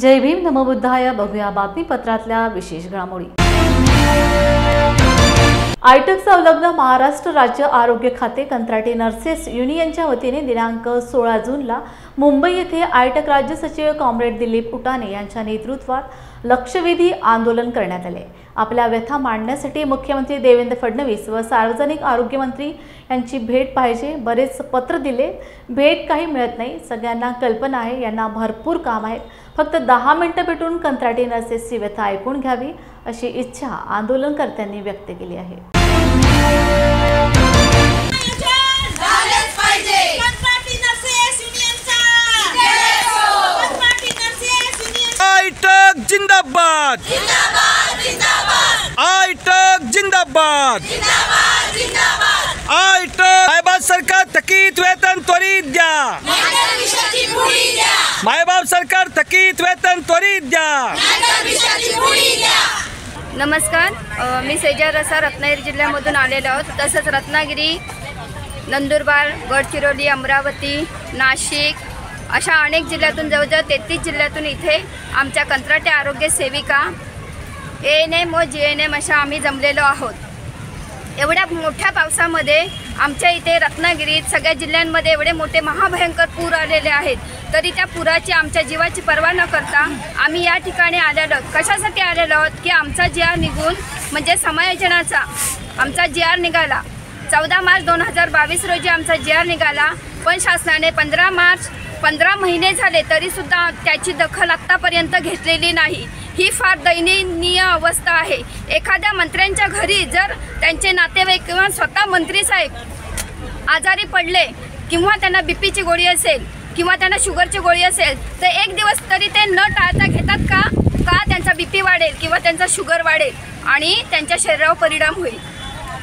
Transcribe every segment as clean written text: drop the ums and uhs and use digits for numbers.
जय भीम नमो बुद्धाय। बघूया बातमीपत्रातल्या विशेष घडामोडी। आयटक संलग्न महाराष्ट्र राज्य आरोग्य खाते कंत्राटी नर्सेस युनियनच्या वतीने दिनांक 16 जूनला मुंबई येथे आयटक राज्य सचिव कॉम्रेड दिलीप उटाणे यांच्या नेतृत्वात लक्षवेधी आंदोलन करण्यात आले। आपल्या व्यथा मांडण्यासाठी मुख्यमंत्री देवेंद्र फडणवीस व सार्वजनिक आरोग्य मंत्री यांची भेट पाहिजे। बरेच पत्र दिले, भेट काही मिळत नाही। सगळ्यांना कल्पना आहे, यांना भरपूर काम आहे, फक्त 10 मिनिटं भेटून कंत्राटी नर्सेसची व्यथा ऐकून घ्यावी अशी इच्छा आंदोलनकर्त्यांनी व्यक्त केली आहे। आयटक जिंदाबाद, आयटक जिंदाबाद, आयटक मायबाप सरकार थकीत वेतन त्वरित द्या, मायबाप सरकार थकीत वेतन त्वरित द्या। नमस्कार, मी सेजा रसा रत्नागिरी जिल्ह्यामधून आलेलो आहोत। तसंच रत्नागिरी, नंदुरबार, गडचिरोली, अमरावती, नाशिक अशा अनेक जिल्ह्यातून जवळजवळ 33 जिल्ह्यातून इथे आमच्या कंत्राटी आरोग्य सेविका ANM व GNM अशा आम्ही जमलेलो आहोत। एवढ्या मोठ्या पावसामध्ये आमच्या इथे रत्नागिरीत सगळ्या जिल्ह्यांमध्ये एवढे मोठे महाभयंकर पूर आलेले आहेत, तरी त्या पुराची आमच्या जीवाची पर्वा न करता आम्ही या ठिकाणी आलेलो आहोत। कशासाठी आलेलो आहोत की आमचा GR निघून म्हणजे समायोजनाचा आमचा GR निघाला। 14 मार्च 2022 रोजी आमचा GR निघाला, पण शासनाने 15 महिने झाले तरीसुद्धा त्याची दखल आत्तापर्यंत घेतलेली नाही। ही फार दयनीय अवस्था आहे। एखाद्या मंत्र्यांच्या घरी जर त्यांचे नातेवाईक किंवा स्वतः मंत्री साहेब आजारी पडले किंवा त्यांना BPची गोळी असेल किंवा त्यांना शुगरची गोळी असेल तर एक दिवस तरी ते न टाळता घेतात का त्यांचा BP वाढेल किंवा त्यांचा शुगर वाढेल आणि त्यांच्या शरीरावर परिणाम होईल,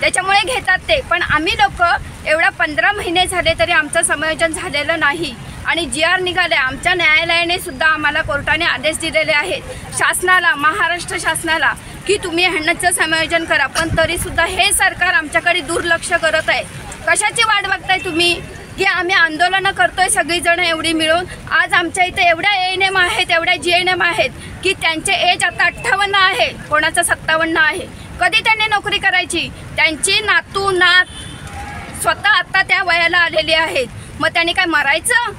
त्याच्यामुळे घेतात ते। पण आम्ही लोक एवढा 15 महिने झाले तरी आमचं समायोजन झालेलं नाही आणि GR निघाले। आमच्या न्यायालयाने सुद्धा आम्हाला कोर्टाने आदेश दिलेले आहेत शासनाला, महाराष्ट्र शासनाला, की तुम्ही ह्यांचं समायोजन करा, पण तरीसुद्धा हे सरकार आमच्याकडे दुर्लक्ष करत आहे। कशाची वाट बघताय तुम्ही की आम्ही आंदोलनं करतोय सगळीजण एवढी मिळून। आज आमच्या इथे एवढ्या ANM आहेत, एवढ्या GNM आहेत की त्यांचे एज आता 58 आहे, कोणाचं 57 आहे। कधी त्यांनी नोकरी करायची? त्यांची नातू नात स्वतः आता त्या वयाला आलेली आहेत, मग त्यांनी काय मरायचं?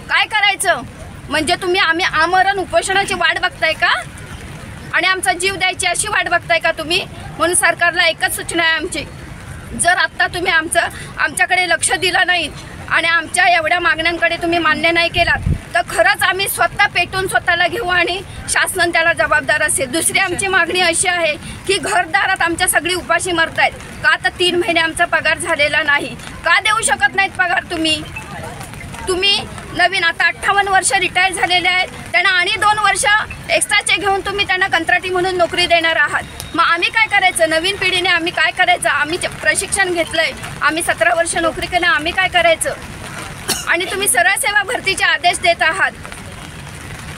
काय करायचं? म्हणजे तुम्ही आम्ही आमरण उपोषणाची वाट बघताय का आणि आमचा जीव द्यायची अशी वाट बघताय का तुम्ही? म्हणून सरकारला एकच सूचना आहे आमची, जर आत्ता तुम्ही आमच्याकडे लक्ष दिलं नाही आणि आमच्या एवढ्या मागण्यांकडे तुम्ही मान्य नाही केलात तर खरंच आम्ही स्वतः पेटून स्वतःला घेऊ आणि शासन त्याला जबाबदार असेल। दुसरी आमची मागणी अशी आहे की घरदारात आमच्या सगळी उपाशी मरत आहेत का? आता 3 महिने आमचा पगार झालेला नाही का? देऊ शकत नाहीत पगार तुम्ही नवीन आता 58 वर्ष रिटायर झालेले आहेत, त्यांना आणि 2 वर्ष एक्स्ट्राचे घेऊन तुम्ही त्यांना कंत्राटी म्हणून नोकरी देणार आहात। मग आम्ही काय करायचं? नवीन पिढीने आम्ही काय करायचं? आम्ही प्रशिक्षण घेतलंय, आम्ही 17 वर्ष नोकरी केलं, आम्ही काय करायचं? आणि तुम्ही सरळ सेवा भरतीचे आदेश देत आहात,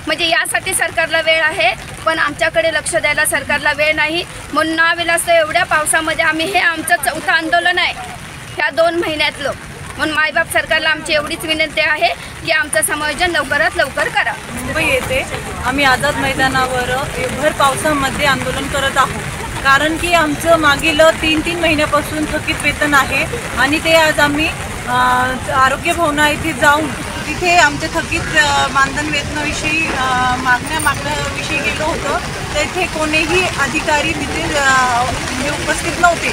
म्हणजे यासाठी सरकारला वेळ आहे पण आमच्याकडे लक्ष द्यायला सरकारला वेळ नाही। म्हणून नाविलास एवढ्या पावसामध्ये आम्ही हे आमचं 4थं आंदोलन आहे ह्या 2 महिन्यातलं। म्हणून मायबाप सरकारला आमची एवढीच विनंती आहे की आमचं समायोजन लवकरात लवकर करा। मुंबई येथे आम्ही आझाद मैदानावर भर पावसामध्ये आंदोलन करत आहोत, कारण की आमचं मागील 3 महिन्यापासून थकीत वेतन आहे आणि ते आज आम्ही आरोग्य भवना येथे जाऊन तिथे आमच्या थकीत मानधन वेतनाविषयी मागण्याविषयी गेलो होतो, तर इथे कोणीही अधिकारी तिथे उपस्थित नव्हते।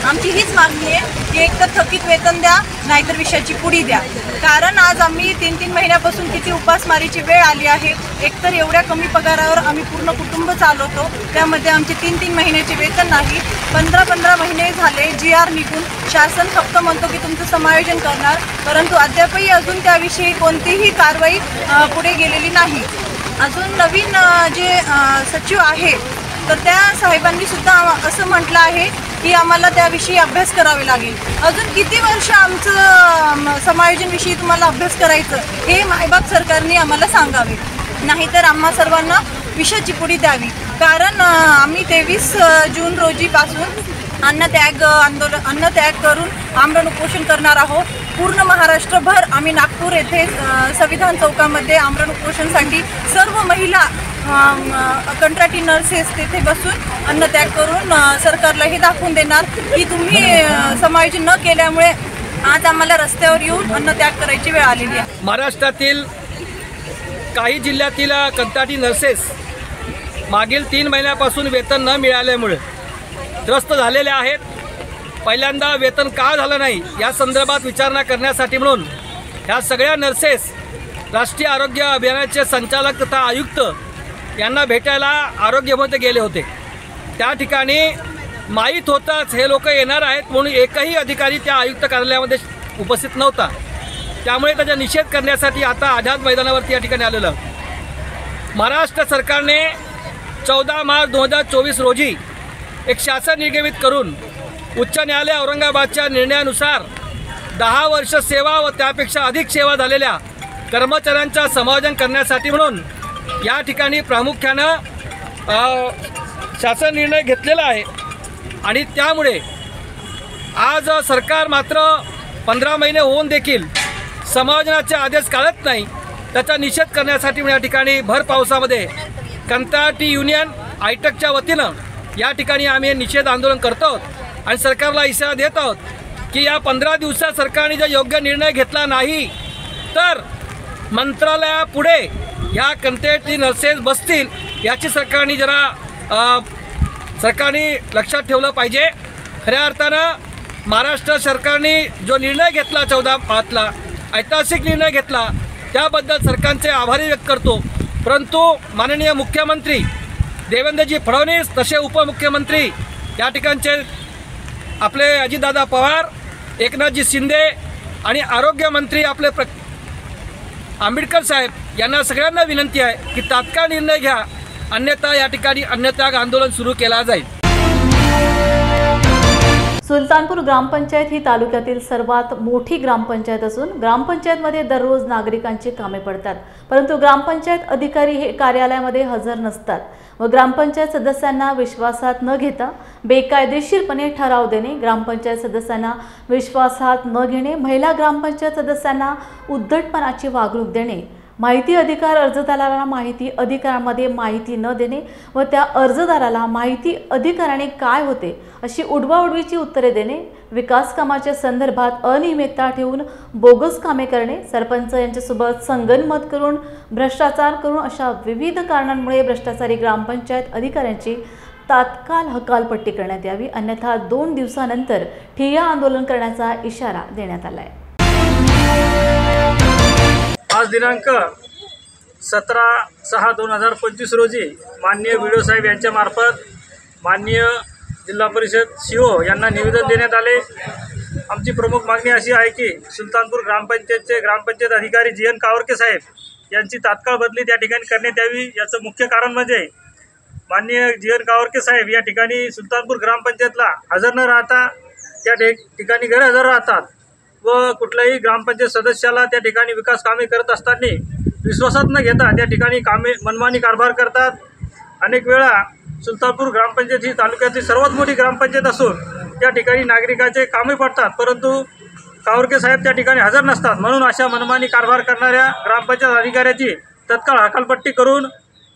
आमची हीच मागणी आहे की एकतर थकीत वेतन द्या, नाहीतर विषयाची पुडी द्या, कारण आज आम्ही 3 महिन्यापासून किती उपासमारीची वेळ आली आहे। एकतर एवढ्या कमी पगारावर आम्ही पूर्ण कुटुंब चालवतो, त्यामध्ये आमचे 3 महिन्याचे वेतन नाही। 15 महिने झाले GR निघून, शासन फक्त म्हणतो की तुमचं समायोजन करणार, परंतु अद्यापही अजून त्याविषयी कोणतीही कारवाई पुढे गेलेली नाही। अजून नवीन जे सचिव आहे तर त्या साहेबांनी सुद्धा असं म्हटलं आहे की आम्हाला त्याविषयी अभ्यास करावे लागेल। अजून किती वर्ष आमचं समायोजनविषयी तुम्हाला अभ्यास करायचं हे मायबाप सरकारने आम्हाला सांगावे, नाहीतर आम्हा सर्वांना विषयाची पुडी द्यावी। कारण आम्ही 23 जून रोजीपासून अन्नत्याग करून आमरण उपोषण करणार आहोत। पूर्ण महाराष्ट्रभर आम्ही नागपूर येथे संविधान चौकामध्ये आमरण उपोषणासाठी सर्व महिला कंत्राटी नर्सेस तिथे बसून अन्नत्याग करून सरकारला हे दाखवून देणार की तुम्ही समायोजन न केल्यामुळे आज आम्हाला रस्त्यावर येऊन अन्नत्याग करायची वेळ आलेली आहे. महाराष्ट्रातील काही जिल्ह्यातील कंत्राटी नर्सेस मागील 3 महिन्यापासून वेतन न मिळाल्यामुळे त्रस्त झालेल्या आहेत. पहिल्यांदा वेतन का झालं नाही या संदर्भात विचारणा करण्यासाठी म्हणून ह्या सगळ्या नर्सेस राष्ट्रीय आरोग्य अभियानाचे संचालक तथा आयुक्त यांना भेटायला आरोग्यमध्ये गेले होते. त्या ठिकाणी माहीत होताच हे लोक येणार आहेत म्हणून एकही अधिकारी त्या आयुक्त कार्यालयामध्ये उपस्थित नव्हता. त्यामुळे त्याचा निषेध करण्यासाठी आता आझाद मैदानावरती या ठिकाणी आलेलं. महाराष्ट्र सरकारने 14 मार्च 2024 रोजी एक शासन निर्गमित करून उच्च न्यायालय औरंगाबादच्या निर्णयानुसार 10 वर्ष सेवा व त्यापेक्षा अधिक सेवा झालेल्या कर्मचाऱ्यांचा समायोजन करण्यासाठी म्हणून या ठिकाणी प्रामुख्यानं शासन निर्णय घेतलेला आहे. आणि त्यामुळे आज सरकार मात्र 15 महिने होऊन देखील समायोजनाचे आदेश काढत नाही. त्याचा निषेध करण्यासाठी या ठिकाणी भर पावसामध्ये कंत्राटी युनियन आयटकच्या वतीनं या ठिकाणी आम्ही निषेध आंदोलन करतो आहोत आणि सरकारला इशारा देत आहोत की या 15 दिवसात सरकारने जर योग्य निर्णय घेतला नाही तर मंत्रालयापुढे या कंत्राटी नर्सेस बसतील. याची सरकारने लक्षात ठेवलं पाहिजे. खऱ्या अर्थानं महाराष्ट्र सरकारने जो निर्णय घेतला 14 मार्चला ऐतिहासिक निर्णय घेतला त्याबद्दल सरकारचे आभारी व्यक्त करतो. परंतु माननीय मुख्यमंत्री देवेंद्रजी फडणवीस तसे उपमुख्यमंत्री या ठिकाणचे आपले अजितदादा पवार, एकनाथजी शिंदे आणि आरोग्यमंत्री आपले आंबेडकर साहेब यांना सगळ्यांना विनंती आहे की तात्काळ निर्णय घ्या, अन्यथा या ठिकाणी अन्नत्याग आंदोलन सुरू केला जाईल. सुलतानपूर ग्रामपंचायत ही तालुक्यातील सर्वात मोठी ग्रामपंचायत असून ग्रामपंचायतमध्ये दररोज नागरिकांची कामे पडतात, परंतु ग्रामपंचायत अधिकारी हे कार्यालयामध्ये हजर नसतात व ग्रामपंचायत सदस्यांना विश्वासात न घेता बेकायदेशीरपणे ठराव देणे, ग्रामपंचायत सदस्यांना विश्वासात न घेणे, महिला ग्रामपंचायत सदस्यांना उद्धटपणाची वागणूक देणे, माहिती अधिकार अर्जदाराला माहिती अधिकारामध्ये माहिती न देणे व त्या अर्जदाराला माहिती अधिकाराने काय होते अशी उडवाउडवीची उत्तरे देणे, विकास कामाच्या संदर्भात अनियमितता ठेवून बोगस कामे करणे, सरपंच यांच्यासोबत संगनमत करून भ्रष्टाचार करून अशा विविध कारणांमुळे भ्रष्टाचारी ग्रामपंचायत अधिकाऱ्यांची तात्काळ हकालपट्टी करण्यात यावी, अन्यथा 2 दिवसानंतर ठिय्या आंदोलन करण्याचा इशारा देण्यात आला आहे. आज दिनांक 17/6/2025 रोजी माननीय व्हिडिओ साहेब यांच्या मार्फत माननीय जिल्हा परिषद CO यांना निवेदन देण्यात आले. आमची प्रमुख मागणी अशी आहे की सुलतानपूर ग्रामपंचायतचे ग्रामपंचायत अधिकारी GN कावरके साहेब यांची तात्काळ बदली त्या ठिकाणी करण्यात यावी. याचं मुख्य कारण म्हणजे माननीय GN कावरके साहेब या ठिकाणी सुलतानपूर ग्रामपंचायतला हजर न राहता त्या ठिकाणी गैरहजर राहतात व कुठल्याही ग्रामपंचायत सदस्याला त्या ठिकाणी विकास कामे करत असताना विश्वासात न घेता त्या ठिकाणी कामे मनमानी कारभार करतात. अनेक वेळा सुलतानपूर ग्रामपंचायत ही तालुक्यातील सर्वात मोठी ग्रामपंचायत असून त्या ठिकाणी नागरिकाचे कामे पडतात, परंतु कावरके साहेब त्या ठिकाणी हजर नसतात. म्हणून अशा मनमानी कारभार करणाऱ्या ग्रामपंचायत अधिकाऱ्याची तत्काळ हकालपट्टी करून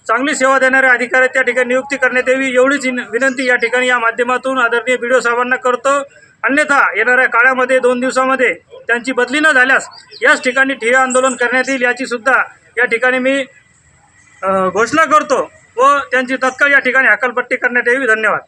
चांगली सेवा देणाऱ्या अधिकारी त्या ठिकाणी नियुक्ती करण्यात यावी, एवढीच विनंती या ठिकाणी या माध्यमातून आदरणीय व्हिडिओ साहेबांना करतो. अन्यथा येणाऱ्या काळामध्ये 2 दिवसामध्ये त्यांची बदली न झाल्यास याच ठिकाणी ठिय्या आंदोलन करण्यात येईल, याची सुद्धा या ठिकाणी मी घोषणा करतो व त्यांची तत्काळ या ठिकाणी हकालपट्टी करण्यात यावी. धन्यवाद.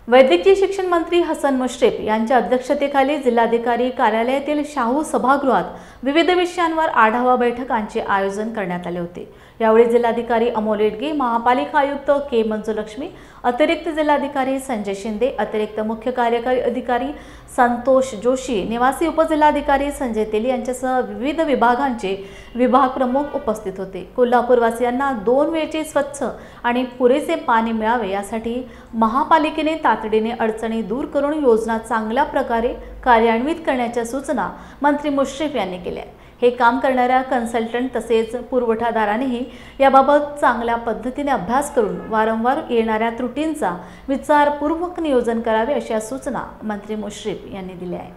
वैद्यकीय शिक्षण मंत्री हसन मुश्रीफ यांच्या अध्यक्षतेखाली जिल्हाधिकारी कार्यालयातील शाहू सभागृहात विविध विषयांवर आढावा बैठकांचे आयोजन करण्यात आले होते. यावेळी जिल्हाधिकारी अमोल येडगे, महापालिका आयुक्त के मंजुलक्ष्मी, अतिरिक्त जिल्हाधिकारी संजय शिंदे, अतिरिक्त मुख्य कार्यकारी अधिकारी संतोष जोशी, निवासी उपजिल्हाधिकारी संजय तेली यांच्यासह विविध विभागांचे विभाग प्रमुख उपस्थित होते. कोल्हापूरवासियांना 2 वेळचे स्वच्छ आणि पुरेसे पाणी मिळावे यासाठी महापालिकेने तातडीने अडचणी दूर करून योजना चांगल्या प्रकारे कार्यान्वित करण्याच्या सूचना मंत्री मुश्रीफ यांनी केल्या. हे काम करणाऱ्या कन्सल्टंट तसेच पुरवठादारांनीही याबाबत चांगल्या पद्धतीने अभ्यास करून वारंवार येणाऱ्या त्रुटींचा विचारपूर्वक नियोजन करावे अशा सूचना मंत्री मुश्रीफ यांनी दिल्या आहेत.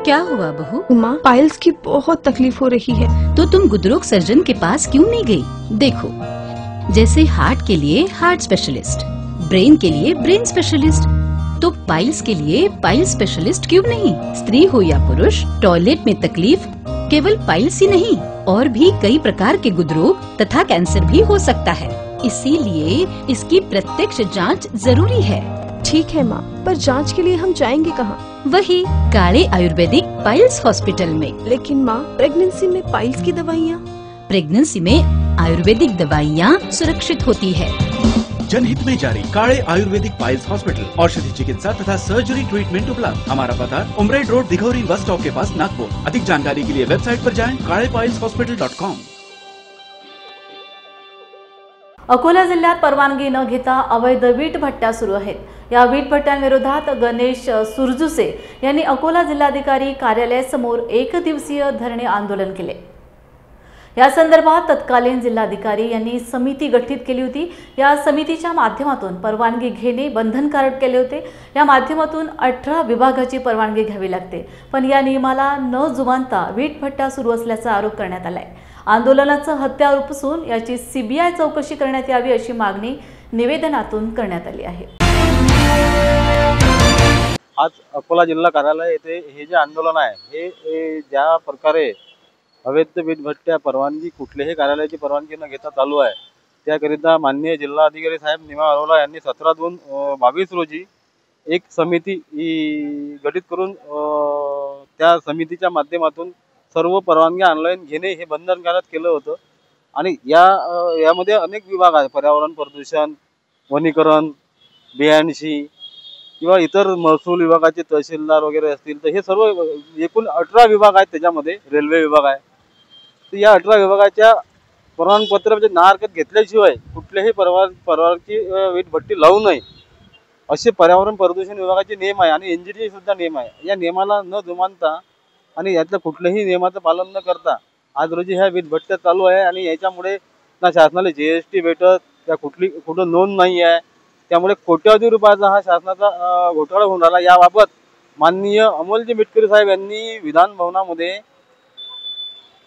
क्या हुआ बहू? माँ, पाइल्स की बहुत तकलीफ हो रही है। तो तुम गुदरोग सर्जन के पास क्यों नहीं गई? देखो, जैसे हार्ट के लिए हार्ट स्पेशलिस्ट, ब्रेन के लिए ब्रेन स्पेशलिस्ट, तो पाइल्स के लिए पाइल्स स्पेशलिस्ट क्यों नहीं? स्त्री हो या पुरुष, टॉयलेट में तकलीफ केवल पाइल्स ही नहीं, और भी कई प्रकार के गुदरोग तथा कैंसर भी हो सकता है। इसीलिए इसकी प्रत्यक्ष जांच जरूरी है। ठीक है माँ, पर जांच के लिए हम जाएंगे कहाँ? वही काले आयुर्वेदिक पाइल्स हॉस्पिटल में। लेकिन माँ, प्रेगनेंसी में पाइल्स की दवाइयाँ? प्रेगनेंसी में आयुर्वेदिक दवाइयाँ सुरक्षित होती है। जनहित में जारी काले आयुर्वेदिक पाइल्स हॉस्पिटल, औषधि चिकित्सा तथा सर्जरी ट्रीटमेंट उपलब्ध। हमारा पता उमरेड रोड, दिघौरी बस स्टॉप के पास, नागपुर। अधिक जानकारी के लिए वेबसाइट पर जाएं kalepailshospital.com। अकोला जिल्ह्यात परवानगी न घेता अवैध वीट भट्ट्या सुरू आहेत। या वीट भट्ट्यांविरोधात गणेश सुरजुसे यांनी अकोला जिल्हाधिकारी कार्यालयासमोर एक दिवसीय धरणे आंदोलन केले। या संदर्भात तत्कालीन जिल्हाधिकारी यांनी समिती गठीत केली होती। या समितीच्या माध्यमातून परवानगी घेणे बंधनकारक केले होते। या माध्यमातून 18 विभागाची परवानगी घ्यावी लागते, पण या नियमाला न जुमानता वीट भट्ट्या सुरू असल्याचा आरोप करण्यात आलाय। आंदोलनाचं हत्यार उपसून याची सीबीआय चौकशी करण्यात यावी अशी मागणी निवेदनातून करण्यात आली आहे। आज अकोला जिल्हा कार्यालय येथे हे जे आंदोलन आहे हे ज्या प्रकारे अवैध वीट भट्ट्या परवानगी कुठल्याही कार्यालयाची परवानगी न घेता चालू आहे, त्याकरिता माननीय जिल्हाधिकारी साहेब निमा अरोरा यांनी 17/2/22 रोजी एक समिती गठीत करून त्या समितीच्या माध्यमातून सर्व परवानगी ऑनलाईन घेणे हे बंधनकारक केलं होतं। आणि यामध्ये अनेक विभाग आहेत, पर्यावरण, प्रदूषण, वनीकरण, बियाणशी किंवा इतर महसूल विभागाचे तहसीलदार वगैरे असतील, तर हे सर्व एकूण 18 विभाग आहेत। त्याच्यामध्ये रेल्वे विभाग आहे। तर या 18 विभागाच्या प्रमाणपत्र म्हणजे ना हरकत घेतल्याशिवाय कुठल्याही परवानगी वीट भट्टी लावू नये असे पर्यावरण प्रदूषण विभागाचे नियम आहे आणि एनजीटी सुद्धा नियम आहे। या नियमाला न जुमानता आणि यातल्या कुठल्याही नियमाचं पालन न करता आज रोजी ह्या वीट भट्ट्या चालू आहे आणि याच्यामुळे ना शासनाला जीएसटी भेटत, त्या कुठं नोंद नाही आहे, त्यामुळे कोट्यावधी रुपयाचा हा शासनाचा घोटाळा होऊन राहिला। याबाबत माननीय अमोलजी मिटकरी साहेब यांनी विधान भवनामध्ये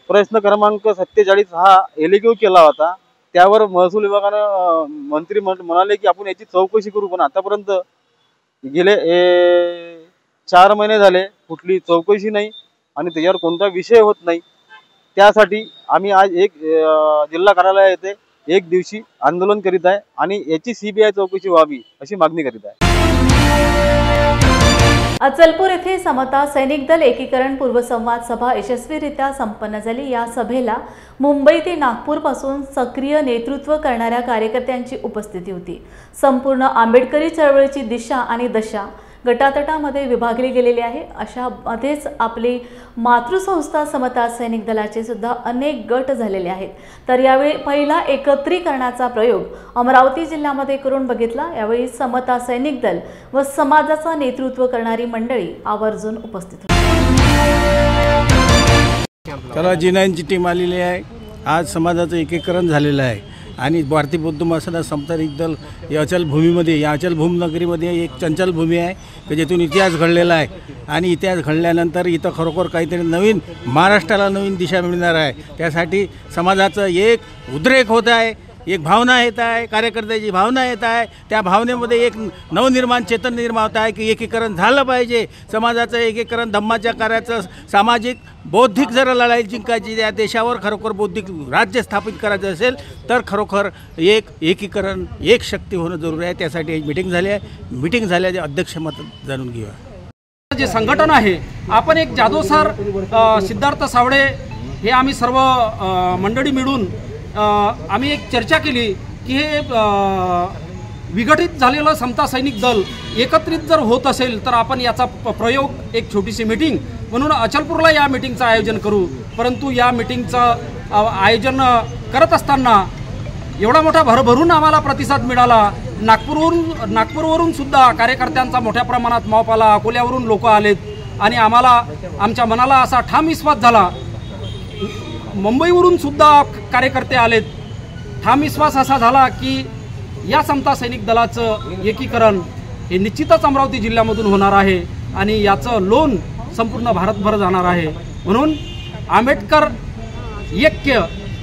प्रश्न क्रमांक 47 हा एलिक्यू केला होता। त्यावर महसूल विभागानं मंत्री म्हणाले की आपण याची चौकशी करू, पण आतापर्यंत गेले 4 महिने झाले कुठली चौकशी नाही आणि त्याच्यावर कोणता विषय होत नाही। त्यासाठी आम्ही आज जिल्हा कार्यालय येथे एक दिवशी आंदोलन करीत आहे आणि याची सीबीआय चौकशी व्हावी अशी मागणी करीत आहे। अचलपूर येथे समता सैनिक दल एकीकरण पूर्वसंवाद सभा यशस्वीरित्या संपन्न झाली। या सभेला मुंबई ते नागपूर पासून सक्रिय नेतृत्व करणाऱ्या कार्यकर्त्यांची उपस्थिती होती। संपूर्ण आंबेडकरी चळवळीची दिशा आणि दशा गटातटामध्ये विभागली गेलेली आहे। अशामध्येच आपली मातृसंस्था समता सैनिक दलाचे सुद्धा अनेक गट झालेले आहेत। तर यावेळी पहिला एकत्रीकरणाचा प्रयोग अमरावती जिल्ह्यामध्ये करून बघितला। यावेळी समता सैनिक दल व समाजाचा नेतृत्व करणारी मंडळी आवर्जून उपस्थित होती। त्याला जी9ची टीम आलेली आहे। आज समाजाचं एकीकरण झालेलं आहे आणि भारतीय बौद्ध महासभा समता सैनिक दल या अचल भूमीमध्ये, या अचल भूमनगरीमध्ये एक चंचल भूमी आहे की ज्यातून इतिहास घडलेला आहे आणि इतिहास घडल्यानंतर इथं खरोखर काहीतरी नवीन महाराष्ट्राला नवीन दिशा मिळणार आहे। त्यासाठी समाजाचं एक उद्रेक होत आहे, एक भावना येत आहे, कार्यकर्त्याची भावना येत आहे। त्या भावनेमध्ये एक नवनिर्माण चेतन निर्माण होत आहे की एकीकरण झालं पाहिजे। समाजाचं एकीकरण, धम्माच्या कार्याचं, सामाजिक बौद्धिक जर लढाई जिंकायची, त्या देशावर खरोखर बौद्धिक राज्य स्थापित करायचं असेल तर खरोखर एकीकरण, एक शक्ती होणं जरुरी आहे। त्यासाठी एक मीटिंग झाली आहे। मीटिंग झाल्याचे अध्यक्ष मत जाणून घेऊया। जे संघटन आहे, आपण एक जाधव सर, सिद्धार्थ सावळे हे आम्ही सर्व मंडळी मिळून आम्ही एक चर्चा केली की हे विघटित झालेलं समता सैनिक दल एकत्रित जर होत असेल तर आपण याचा प्रयोग एक छोटीशी मीटिंग म्हणून अचलपूरला या मीटिंगचं आयोजन करू। परंतु या मीटिंगचं आयोजन करत असताना एवढा मोठा भरभरून आम्हाला प्रतिसाद मिळाला। नागपूरवरून सुद्धा कार्यकर्त्यांचा मोठ्या प्रमाणात मॉप आला, अकोल्यावरून लोक आलेत आणि आम्हाला आमच्या मनाला असा ठाम विश्वास झाला। मुंबईवरून सुद्धा कार्यकर्ते आलेत। ठाम विश्वास असा झाला की या समता सैनिक दलाचं एकीकरण हे निश्चितच अमरावती जिल्ह्यामधून होणार आहे आणि याचं लोन संपूर्ण भारतभर जाणार आहे. म्हणून आंबेडकर ऐक्य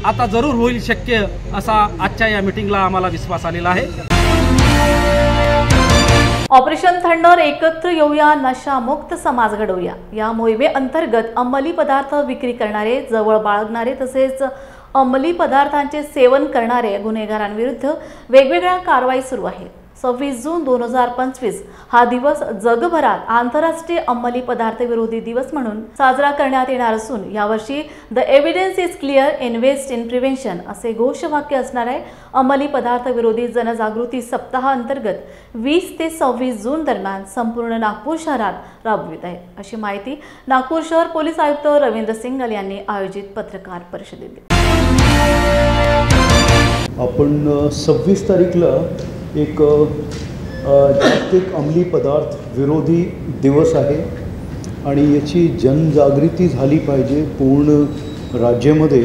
आता जरूर होईल शक्य असा आजच्या या मीटिंगला आम्हाला विश्वास आलेला आहे. ऑपरेशन थंडर एकत्र येऊया, नशामुक्त समाज घडवूया या मोहिमेअंतर्गत अंमली पदार्थ विक्री करणारे, जवळ बाळगणारे तसेच अंमली पदार्थांचे सेवन करणारे गुन्हेगारांविरुद्ध वेगवेगळ्या कारवाई सुरू आहेत. 26 जून 2025 हा दिवस जगभरात आंतरराष्ट्रीय अंमली पदार्थ विरोधी दिवस म्हणून साजरा करण्यात येणार असून यावर्षी the evidence is clear, invest in prevention असे घोषवाक्य असणार आहे. अंमली पदार्थ विरोधी जनजागृती सप्ताह अंतर्गत 20 ते 26 जून दरम्यान संपूर्ण नागपूर शहरात राबवित आहे, अशी माहिती नागपूर शहर पोलीस आयुक्त रवींद्र सिंगल यांनी आयोजित पत्रकार परिषदेत दिली. आपण 26 तारीखला एक जागतिक अंमली पदार्थ विरोधी दिवस आहे आणि याची जनजागृती झाली पाहिजे पूर्ण राज्यामध्ये.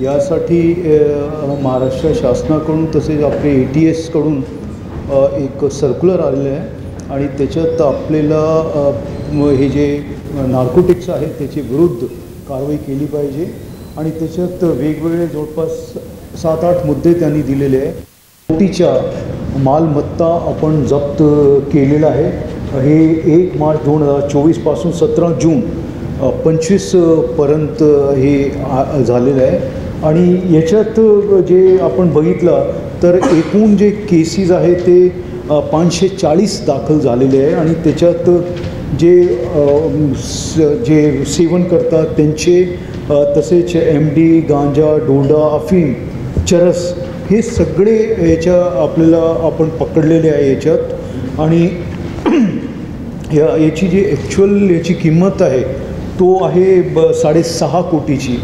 यासाठी महाराष्ट्र शासनाकडून तसेच आपले ATS कडून एक सर्क्युलर आलेलं आहे आणि त्याच्यात आपल्याला हे जे नार्कोटिक्स आहेत त्याच्या विरुद्ध कारवाई केली पाहिजे आणि त्याच्यात वेगवेगळे जवळपास 7-8 मुद्दे त्यांनी दिलेले आहे. कोटीच्या मालमत्ता आपण जप्त केलेला आहे. हे 1 मार्च 2024 पासून 17 जून 25 पर्यंत हे झालेलं आहे आणि याच्यात जे आपण बघितलं तर एकूण जे केसेस आहे ते 540 दाखल झालेले आहे आणि त्याच्यात जे सेवन करतात त्यांचे तसेच MD, गांजा, डोडा, अफीम, चरस हे सगळे आपण पकडलेले आहे याच्यात आणि याची जी ॲक्च्युअल याची किंमत आहे तो आहे 6.5 कोटीची.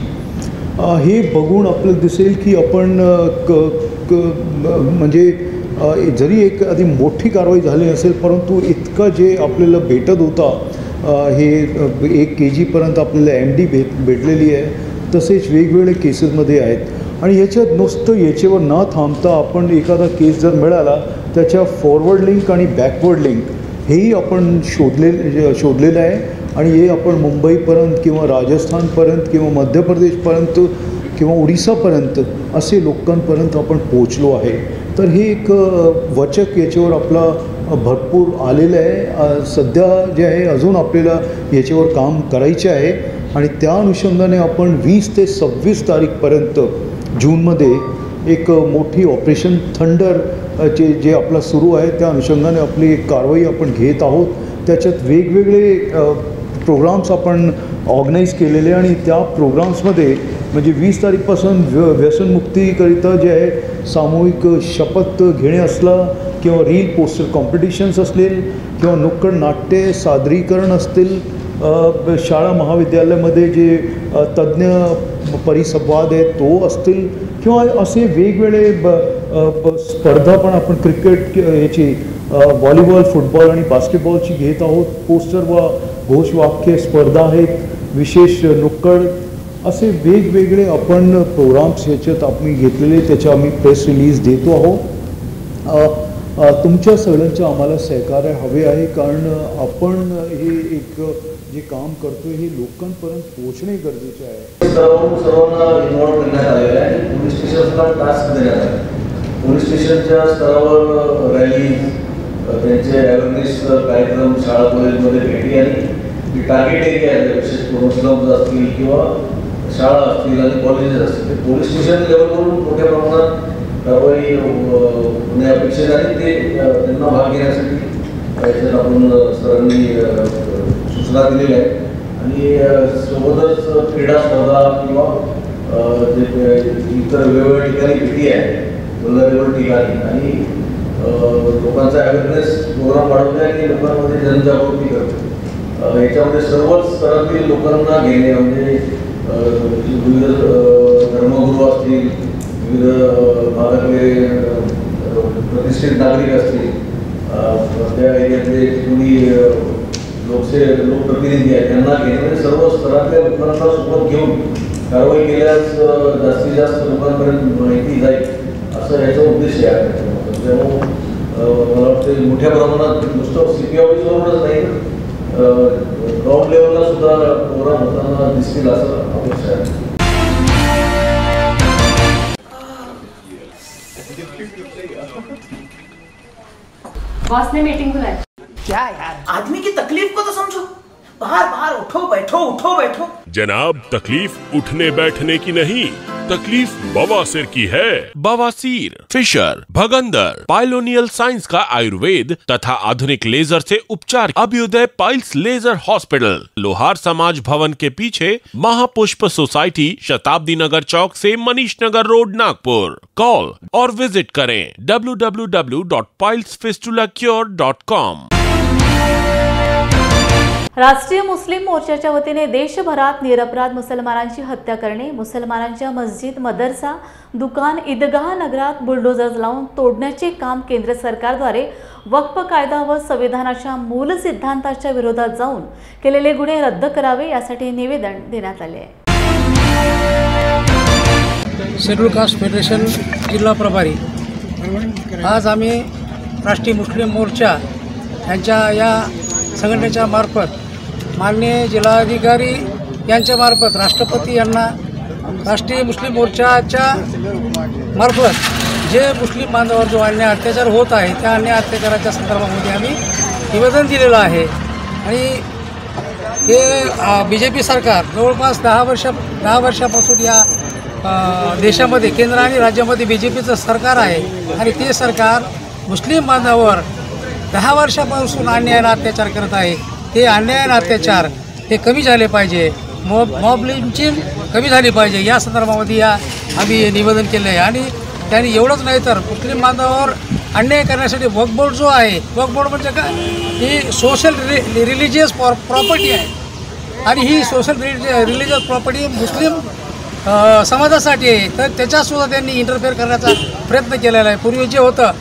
हे बघून आपल्याला दिसेल की आपण म्हणजे जरी एक आधी मोठी कारवाई झाली असेल परंतु इतकं जे आपल्याला भेटत होता हे 1 kg आपल्याला MD भेटलेली आहे. तसेच वेगवेगळे केसेसमध्ये आहेत आणि याच्यात नुसतं याच्यावर न थांबता आपण एखादा केस जर मिळाला त्याच्या फॉरवर्ड लिंक आणि बॅकवर्ड लिंक हेही आपण शोधलेलं आहे आणि हे आपण मुंबईपर्यंत किंवा राजस्थानपर्यंत किंवा मध्य प्रदेशपर्यंत किंवा ओडिसापर्यंत असे लोकांपर्यंत आपण पोचलो आहे. तर हे एक वचक याच्यावर आपला भरपूर आलेलं आहे. सध्या जे आहे अजून आपल्याला याच्यावर काम करायचे आहे आणि त्या अनुषंगाने आपण 20 ते 26 तारीखपर्यंत जूनमध्ये एक मोठी ऑपरेशन थंडर जे आपला सुरू आहे त्या अनुषंगाने आपली एक कारवाई आपण घेत आहोत. त्याच्यात वेगवेगळे प्रोग्राम्स आपण ऑर्गनाईज केलेले आणि त्या प्रोग्राम्समध्ये म्हणजे 20 तारीखपासून व्यसनमुक्तीकरिता जे आहे सामूहिक शपथ घेणे असला किंवा रील पोस्टर कॉम्पिटिशन्स असतील किंवा नुक्कड नाट्य सादरीकरण असतील, शाळा महाविद्यालयामध्ये जे तज्ज्ञ परिसंवाद आहे तो असतील किंवा असे वेगवेगळे स्पर्धा पण आपण क्रिकेट याची व्हॉलीबॉल, फुटबॉल आणि बास्केटबॉलची घेत आहोत. पोस्टर व घोषवाक्य स्पर्धा आहेत, विशेष नुक्कड असे वेगवेगळे आपण प्रोग्राम्स याच्यात आम्ही घेतलेले त्याच्या आम्ही प्रेस रिलीज देतो आहोत. तुमच्या सगळ्यांचं आम्हाला सहकार्य हवे आहे कारण आपण हे एक जे काम करतो हे लोकांपर्यंत पोहोचणे गरजेचे आहे. सर्वांना इन्व्हॉल्व करण्यात आलेलं आहे. पोलीस स्टेशनला टास्क देण्यात आले. पोलीस स्टेशनच्या स्तरावर रॅली, त्यांचे अवेअरनेस कार्यक्रम शाळा कॉलेजमध्ये भेटी आणि टार्गेट एरिया आहे विशेष क्लब्स असतील किंवा शाळा असतील आणि कॉलेजेस असतील पोलीस स्टेशन लेवलवरून मोठ्या प्रमाणात कारवाई होणे अपेक्षित आहे. ते त्यांना भाग घेण्यासाठी याच्यात आपण सरांनी सूचना दिलेल्या आहेत आणि सोबतच क्रीडा स्पर्धा किंवा जे इतर वेगवेगळ्या ठिकाणी भेटी आहे वेगवेगळ्या ठिकाणी आणि लोकांचा अवेअरनेस प्रोग्राम वाढवणे आणि लोकांमध्ये जनजागृती करणे याच्यामध्ये सर्वच स्तरातील लोकांना घेणे म्हणजे विविध धर्मगुरू असतील, विविध भागातले प्रतिष्ठित नागरिक असतील, त्या एरियातले कुणी लोकप्रतिनिधी आहेत त्यांना घेणे सर्व स्तरातल्या लोकांना सोबत घेऊन कारवाई केल्यास जास्तीत जास्त लोकांपर्यंत माहिती जाईल असं याचा उद्देश आहे. त्यामुळे मला वाटतं मोठ्या प्रमाणात नुसतं CP ऑफिसवरूनच नाही ग्राउंड लेवलला सुद्धा प्रोग्राम होताना दिसतील असं अपेक्षा आहे. बॉस ने मीटिंग बुलाई. क्या यार, आदमी की तकलीफ को तो समझो. बाहर बाहर उठो बैठो. जनाब, तकलीफ उठने बैठने की नहीं, तकलीफ बवासीर की है. बवासीर, फिशर, भगंदर, पाइलोनियल साइंस का आयुर्वेद तथा आधुनिक लेजर से उपचार. अभ्युदय पाइल्स लेजर हॉस्पिटल, लोहार समाज भवन के पीछे, महापुष्प सोसाइटी, शताब्दी नगर चौक से मनीष नगर रोड, नागपुर. कॉल और विजिट करें www.pilesfistulacure.com. राष्ट्रीय मुस्लिम मोर्चाच्या वतीने देशभरात निरपराध मुसलमानांची हत्या करणे, मुसलमानांच्या मस्जिद, मदरसा, दुकान, ईदगाह नगरात बुलडोझर लावून तोडण्याचे काम केंद्र सरकारद्वारे वक्फ कायदा व संविधानाच्या मूल सिद्धांताच्या विरोधात जाऊन केलेले गुन्हे रद्द करावे यासाठी निवेदन देण्यात आले आहे. शेड्यूल कास्ट फेडरेशन जिल्हा प्रभारी आज आम्ही राष्ट्रीय मुस्लिम मोर्चा यांच्या या संघटनेच्या मार्फत माननीय जिल्हाधिकारी यांच्या मार्फत राष्ट्रपती यांना राष्ट्रीय मुस्लिम मोर्चाच्या मार्फत जे मुस्लिम बांधवांवर जो अन्याय अत्याचार होत आहे त्या अन्याय अत्याचाराच्या संदर्भामध्ये आम्ही निवेदन दिलेलं आहे. आणि हे BJP सरकार जवळपास 10 वर्षापासून या देशामध्ये केंद्र आणि राज्यामध्ये BJPचं सरकार आहे आणि ते सरकार मुस्लिम बांधवांवर 10 वर्षापासून अन्याय अत्याचार करत आहे. ते अन्याय अत्याचार हे कमी झाले पाहिजे, मॉब लिंचिंग कमी झाली पाहिजे या संदर्भामध्ये आम्ही निवेदन केलं आहे. आणि त्यांनी एवढंच नाही तर मुस्लिम बांधवांवर अन्याय करण्यासाठी वक्फ बोर्ड जो आहे, वक्फ बोर्ड म्हणजे काय, ही सोशल रिलिजियस प्रॉपर्टी आहे आणि ही सोशल रिलिजियस प्रॉपर्टी मुस्लिम समाजासाठी आहे. तर त्याच्यातसुद्धा त्यांनी इंटरफेअर करण्याचा प्रयत्न केलेला आहे. पूर्वी जे होतं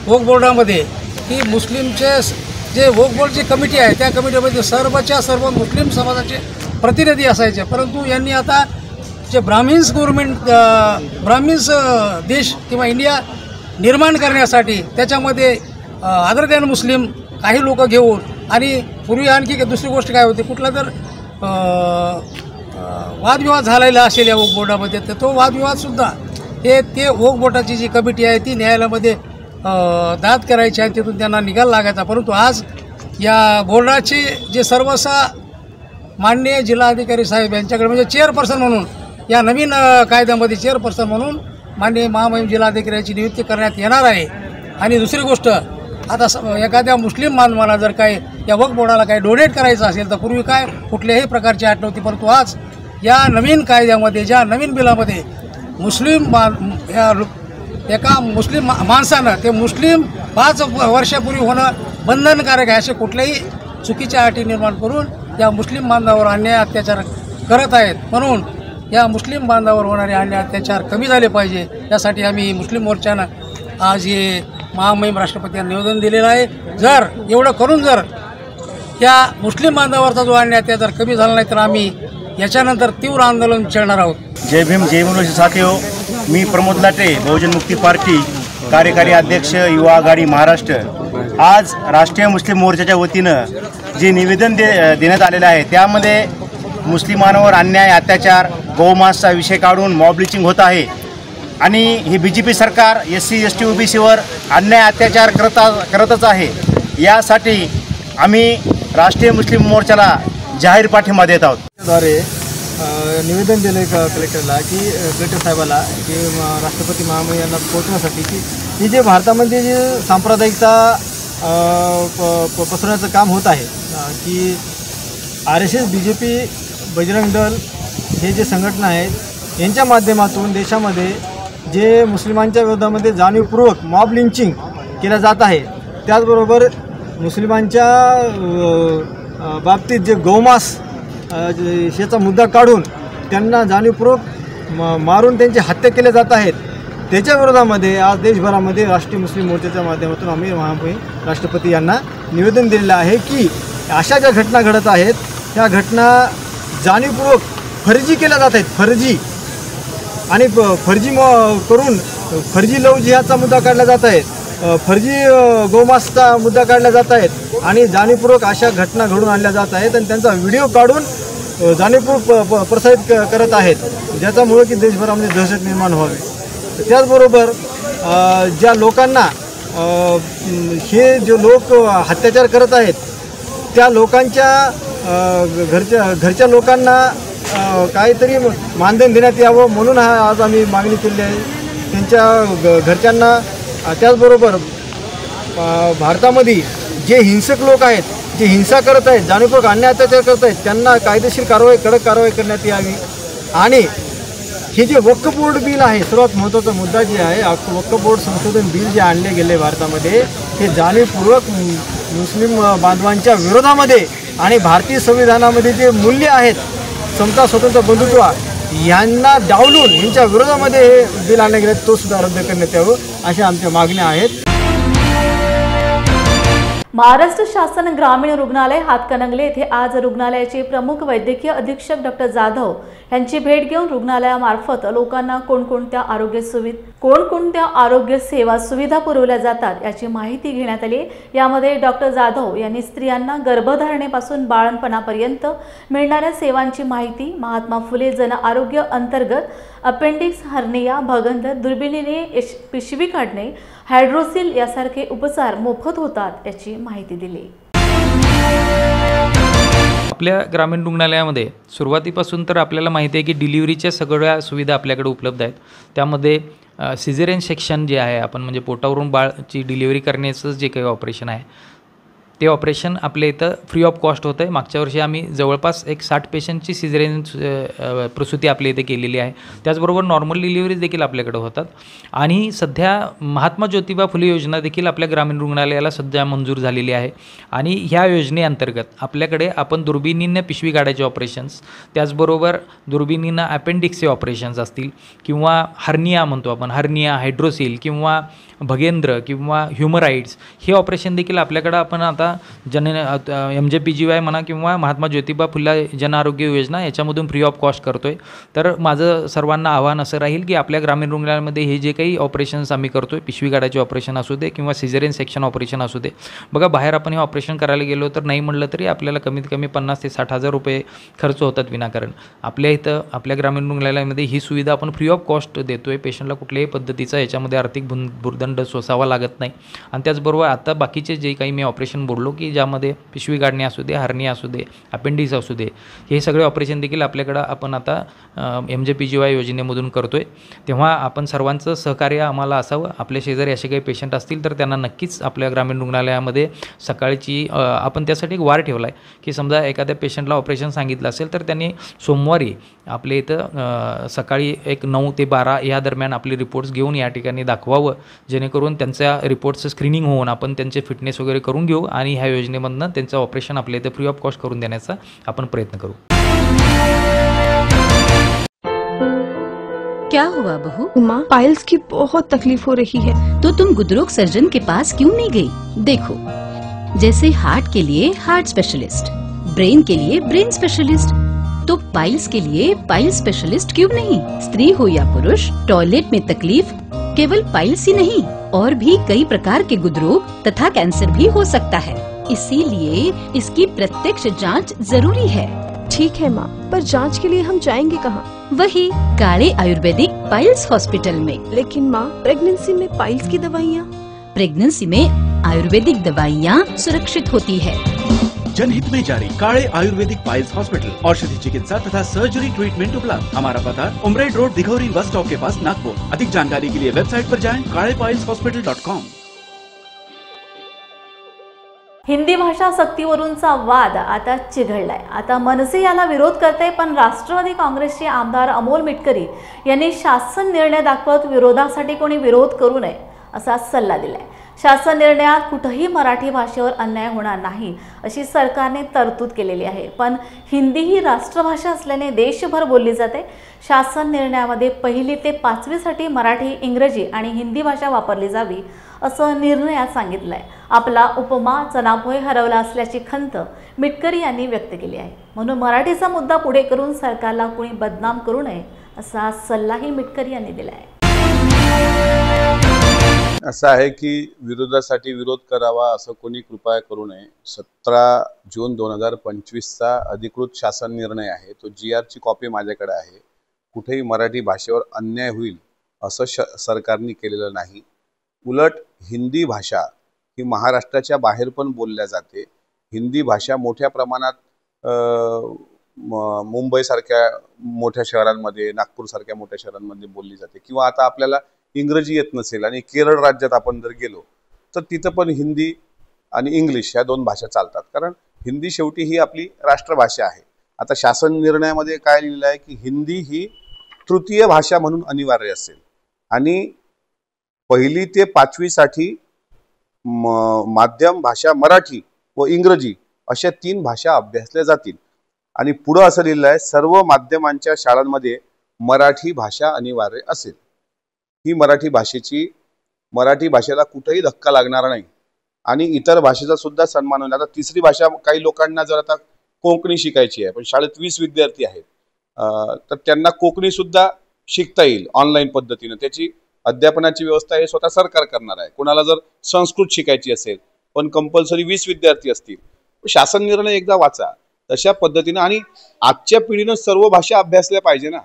वक्फ बोर्डामध्ये की मुस्लिमचे जे वक्फ बोर्डची कमिटी आहे त्या कमिटीमध्ये सर्वच्या सर्व मुस्लिम समाजाचे प्रतिनिधी असायचे, परंतु यांनी आता जे ब्राह्मिन्स देश किंवा इंडिया निर्माण करण्यासाठी त्याच्यामध्ये अदर दॅन मुस्लिम काही लोक घेऊन आणि पूर्वी आणखी दुसरी गोष्ट काय होती, कुठला तर वादविवाद झालेला असेल या वक्फ बोर्डामध्ये तर तो वादविवादसुद्धा ते वक्फ बोर्डाची जी कमिटी आहे ती न्यायालयामध्ये दाद करायची आणि तिथून त्यांना निकाल लागायचा. परंतु आज या बोर्डाचे जे सर्वसा माननीय जिल्हाधिकारी साहेब यांच्याकडे म्हणजे चेअरपर्सन म्हणून या नवीन कायद्यामध्ये चेअरपर्सन म्हणून माननीय महामहिम जिल्हाधिकाऱ्याची नियुक्ती करण्यात येणार आहे. आणि दुसरी गोष्ट, आता एखाद्या मुस्लिम बांधवाला जर काय या वक्फ बोर्डाला काही डोनेट करायचं असेल तर पूर्वी काय कुठल्याही प्रकारची अट नव्हती, परंतु आज या नवीन कायद्यामध्ये ज्या नवीन बिलामध्ये एका मुस्लिम माणसानं ते मुस्लिम 5 वर्षापूर्वी होणं बंधनकारक आहे असे कुठल्याही चुकीच्या अटी निर्माण करून या मुस्लिम बांधवावर अन्याय अत्याचार करत आहेत. म्हणून या मुस्लिम बांधवावर होणारे अन्याय अत्याचार कमी झाले पाहिजे यासाठी आम्ही मुस्लिम मोर्चानं आज हे महामहिम राष्ट्रपतींना निवेदन दिलेलं आहे. जर एवढं करून जर या मुस्लिम बांधवावरचा जो अन्याय अत्याचार कमी झाला नाही तर आम्ही याच्यानंतर तीव्र आंदोलन छेडणार आहोत. जय भीम जय मनोजी साथियो, मी प्रमोद लाटे, बहुजन मुक्ती पार्टी कार्यकारी अध्यक्ष युवा आघाडी महाराष्ट्र. आज राष्ट्रीय मुस्लिम मोर्चाच्या वतीनं जे निवेदन देण्यात आलेलं आहे त्यामध्ये मुस्लिमांवर अन्याय अत्याचार गौमासचा विषय काढून मॉब लिंचिंग होत आहे आणि हे BJP सरकार SC ST OBCवर अन्याय अत्याचार करतच आहे. यासाठी आम्ही राष्ट्रीय मुस्लिम मोर्चाला जाहीर पाठिंबा देत आहोत. द्वारे निवेदन दिले कलेक्टरला की कलेक्टर साहेबाला की राष्ट्रपती महामहिम यांना पोहोचण्यासाठी की ही जे भारतामध्ये जे सांप्रदायिकता पसरवण्याचं काम होत आहे की RSS BJP बजरंग दल हे जे संघटना आहेत यांच्या माध्यमातून देशामध्ये जे मुस्लिमांच्या विरोधामध्ये जाणीवपूर्वक मॉब लिंचिंग केलं जात आहे, त्याचबरोबर मुस्लिमांच्या बाबतीत जे गौमास याचा मुद्दा काढून त्यांना जाणीवपूर्वक मारून त्यांची हत्या केल्या जात आहेत, त्याच्या विरोधामध्ये आज देशभरामध्ये राष्ट्रीय मुस्लिम मोर्चाच्या माध्यमातून आम्ही महामहिम राष्ट्रपती यांना निवेदन दिलेलं आहे की अशा ज्या घटना घडत आहेत त्या घटना जाणीवपूर्वक फर्जी केल्या जात आहेत, फर्जी आणि फर्जी करून फर्जी लव जिहादचा मुद्दा काढला जात आहे. फर्जी गोमांसचा मुद्दा काढला जात आहेत आणि जाणीवपूर्वक अशा घटना घडून आणल्या जात आहेत आणि त्यांचा व्हिडिओ काढून जाणीवपूर्वक प्रसारित करत आहेत, ज्याच्यामुळे की देशभरामध्ये दहशत निर्माण व्हावी। त्याचबरोबर ज्या लोकांना हे जे लोक अत्याचार करत आहेत त्या लोकांच्या घरच्या लोकांना काहीतरी मानधन देण्यात यावं म्हणून आज आम्ही मागणी केली आहे त्यांच्या घरच्यांना। त्याचबरोबर भारतामध्ये जे हिंसक लोक आहेत, जे हिंसा करत आहेत, जाणीवपूर्वक अन्याय अत्याचार करत आहेत, त्यांना कायदेशीर कडक कारवाई करण्यात यावी। आणि हे जे वक्फ बोर्ड बिल आहे, सर्वात महत्त्वाचा मुद्दा जे आहे, वक्फ बोर्ड संशोधन बिल जे आणले गेले भारतामध्ये, हे जाणीवपूर्वक मुस्लिम बांधवांच्या विरोधामध्ये आणि भारतीय संविधानामध्ये जे मूल्य आहेत, समता, स्वतंत्र, बंधुत्व यांना डावलून यांच्या विरोधामध्ये हे बिल आणले गेले, तो सुद्धा रद्द करण्यात यावं अशा आमच्या मागण्या आहेत। महाराष्ट्र शासन ग्रामीण रुग्णालय हातकणंगले येथे आज रुग्णालयाचे प्रमुख वैद्यकीय अधीक्षक डॉक्टर जाधव यांची भेट घेऊन रुग्णालयामार्फत लोकांना कोणकोणत्या आरोग्य सेवा सुविधा पुरवल्या जातात याची माहिती घेण्यात आली। यामध्ये डॉक्टर जाधव यांनी स्त्रियांना गर्भधारणेपासून बाळंतपणापर्यंत मिळणाऱ्या सेवांची माहिती, महात्मा फुले जन आरोग्य अंतर्गत अपेंडिक्स, हर्निया, भगंदर, दुर्बिणीने पिशवी काढणे, हायड्रोसिल यासारखे उपचार मोफत होतात याची माहिती दिली। आपल्या ग्रामीण रुग्णालयामध्ये सुरुवातीपासून तर आपल्याला माहिती आहे की डिलिव्हरीच्या सगळ्या सुविधा आपल्याकडे उपलब्ध आहेत। त्यामध्ये सिझेरियन सेक्शन जे आहे, आपण म्हणजे पोटावरून बाळची डिलिव्हरी करण्याचं जे काही ऑपरेशन आहे ते ऑपरेशन आपल्या इथं फ्री ऑफ कॉस्ट होतं आहे। मागच्या वर्षी आम्ही जवळपास एक 60 पेशंटची सिझेरियन प्रसूती आपल्या इथे केलेली आहे। त्याचबरोबर नॉर्मल डिलिव्हरीज देखील आपल्याकडे होतात आणि सध्या महात्मा ज्योतिबा फुले योजना देखील आपल्या ग्रामीण रुग्णालयाला सध्या मंजूर झालेली आहे आणि ह्या योजनेअंतर्गत आपल्याकडे आपण दुर्बिणीनं पिशवी काढायचे ऑपरेशन्स, त्याचबरोबर दुर्बिणीनं अपेंडिक्सचे ऑपरेशन्स असतील किंवा हर्निया म्हणतो आपण, हर्निया, हायड्रोसिल किंवा भगेंद्र किंवा ह्युमराइड्स, हे ऑपरेशन देखील आपल्याकडं आपण आता MJPGY म्हणा किंवा महात्मा ज्योतिबा फुले जन आरोग्य योजना याच्यामधून फ्री ऑफ कॉस्ट करतोय। तर माझं सर्वांना आव्हान असं राहील की आपल्या ग्रामीण रुग्णालयामध्ये हे जे काही ऑपरेशन्स आम्ही करतोय, पिशवी काढायचे ऑपरेशन असू दे किंवा सिझेरियन सेक्शन ऑपरेशन असू दे, बघा बाहेर आपण हे ऑपरेशन करायला गेलो तर नाही म्हणलं तरी आपल्याला कमीत कमी 50 ते 60 हजार रुपये खर्च होतात विनाकारण। आपल्या इथं आपल्या ग्रामीण रुग्णालयामध्ये ही सुविधा आपण फ्री ऑफ कॉस्ट देतोय। पेशंटला कुठल्याही पद्धतीचा याच्यामध्ये आर्थिक भुर्दंड सोसावा लागत नाही आणि त्याचबरोबर आता बाकीचे जे काही मी ऑपरेशन बोललो की ज्यामध्ये पिशवी काढणे असू दे, हर्निया असू दे, अपेंडिक्स असू दे, हे सगळे ऑपरेशन देखील आपल्याकडं आपण आता MJPGY योजनेमधून करतोय। तेव्हा आपण सर्वांचं सहकार्य आम्हाला असावं। आपल्या शेजारी असे काही पेशंट असतील तर त्यांना नक्कीच आपल्या ग्रामीण रुग्णालयामध्ये सकाळची आपण त्यासाठी एक वार ठेवला आहे की समजा एखाद्या पेशंटला ऑपरेशन सांगितलं असेल तर त्यांनी सोमवारी आपल्या इथं सकाळी एक 9 ते 12 या दरम्यान आपले रिपोर्ट्स घेऊन या ठिकाणी दाखवावं, जेणेकरून त्यांच्या रिपोर्ट्सचं स्क्रीनिंग होऊन आपण त्यांचे फिटनेस वगैरे करून घेऊ आणि ह्या योजनेमधनं त्यांचं ऑपरेशन आपल्या इथे फ्री ऑफ कॉस्ट करून देण्याचा आपण प्रयत्न करू। क्या हुआ बहू? माँ, पाइल्स की बहुत तकलीफ हो रही है। तो तुम गुदरोग सर्जन के पास क्यों नहीं गई? देखो, जैसे हार्ट के लिए हार्ट स्पेशलिस्ट, ब्रेन के लिए ब्रेन स्पेशलिस्ट, तो पाइल्स के लिए पाइल्स स्पेशलिस्ट क्यों नहीं? स्त्री हो या पुरुष, टॉयलेट में तकलीफ केवल पाइल्स ही नहीं और भी कई प्रकार के गुदरोग तथा कैंसर भी हो सकता है। इसीलिए इसकी प्रत्यक्ष जांच जरूरी है। ठीक है माँ, पर जांच के लिए हम जाएंगे कहाँ? वही काले आयुर्वेदिक पाइल्स हॉस्पिटल में। लेकिन माँ, प्रेगनेंसी में पाइल्स की दवाइयाँ? प्रेगनेंसी में आयुर्वेदिक दवाइयाँ सुरक्षित होती है। जनहित में जारी काले आयुर्वेदिक पाइल्स हॉस्पिटल, औषधि चिकित्सा तथा सर्जरी ट्रीटमेंट उपलब्ध। हमारा पता उमरेड रोड, दिघौरी बस स्टॉप के पास, नागपुर। अधिक जानकारी के लिए वेबसाइट पर जाएं kalepailshospital.com। हिंदी भाषा सक्तीवरूनचा वाद आता चिघळलाय। आता मनसे याला विरोध करते, पण राष्ट्रवादी काँग्रेसचे आमदार अमोल मिटकरी यांनी शासन निर्णय दाखवत विरोधासाठी कोणी विरोध करू नये असा सल्ला दिलाय। शासन निर्णयात कुठेही मराठी भाषेवर अन्याय होणार नाही अशी सरकारने तरतूद केलेली आहे, पण हिंदी ही राष्ट्रभाषा असल्याने देशभर बोलली जाते। शासन निर्णयामध्ये 1ली ते 5वी साठी मराठी, इंग्रजी आणि हिंदी भाषा वापरली जावी असं निर्णयात सांगितलंय। आपला उपमा चनापोहे हरवला असल्याची खंत मिटकरी यांनी व्यक्त केली आहे, म्हणून मराठीचा मुद्दा पुढे करून सरकारला कोणी बदनाम करू नये असा सल्लाही मिटकरी यांनी दिला आहे। असं आहे की विरोधासाठी विरोध करावा असं कोणी कृपया करू नये. 17 जून 2025चा अधिकृत शासन निर्णय आहे. तो GRची कॉपी माझ्याकडे आहे. कुठेही मराठी भाषेवर अन्याय होईल असं सरकारने केलेलं नाही. उलट हिंदी भाषा ही महाराष्ट्राच्या बाहेर पण बोलल्या जाते. हिंदी भाषा मोठ्या प्रमाणात मुंबईसारख्या मोठ्या शहरांमध्ये, नागपूरसारख्या मोठ्या शहरांमध्ये बोलली जाते. किंवा आता आपल्याला इंग्रजी येत नसेल आणि केरळ राज्यात आपण जर गेलो तर तिथं पण हिंदी आणि इंग्लिश ह्या दोन भाषा चालतात, कारण हिंदी शेवटी ही आपली राष्ट्रभाषा आहे. आता शासन निर्णयामध्ये काय लिहिलं आहे की हिंदी ही तृतीय भाषा म्हणून अनिवार्य असेल आणि 1ली ते 5वी साठी माध्यम भाषा मराठी व इंग्रजी अशा 3 भाषा अभ्यासल्या जातील. आणि पुढे असं लिहिलं आहे सर्व माध्यमांच्या शाळांमध्ये मराठी भाषा अनिवार्य असेल. ही मराठी भाषेला कुठेही धक्का लागणार नाही आणि इतर भाषेचा सुद्धा सन्मान होईल. आता 3री भाषा काही लोकांना जर आता कोकणी शिकायची आहे पण शाळेत 20 विद्यार्थी आहेत तर त्यांना कोकणी सुद्धा शिकता येईल ऑनलाईन पद्धतीने. त्याची अध्यापनाची व्यवस्था हे स्वतः सरकार करणार आहे. कोणाला जर संस्कृत शिकायची असेल पण कंपल्सरी 20 विद्यार्थी असतील. शासन निर्णय एकदा वाचा तशा पद्धतीने. आणि आजच्या पिढीनं सर्व भाषा अभ्यासल्या पाहिजे ना.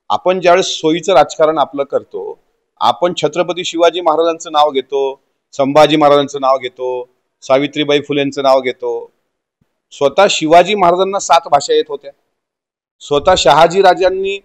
आपण ज्यावेळेस सोयीचं राजकारण आपलं करतो, आपण छत्रपती शिवाजी महाराजांचं नाव घेतो, संभाजी महाराजांचं नाव घेतो, सावित्रीबाई फुलेंचं नाव घेतो. स्वतः शिवाजी महाराजांना 7 भाषा येत होत्या. स्वतः शहाजी राजांनी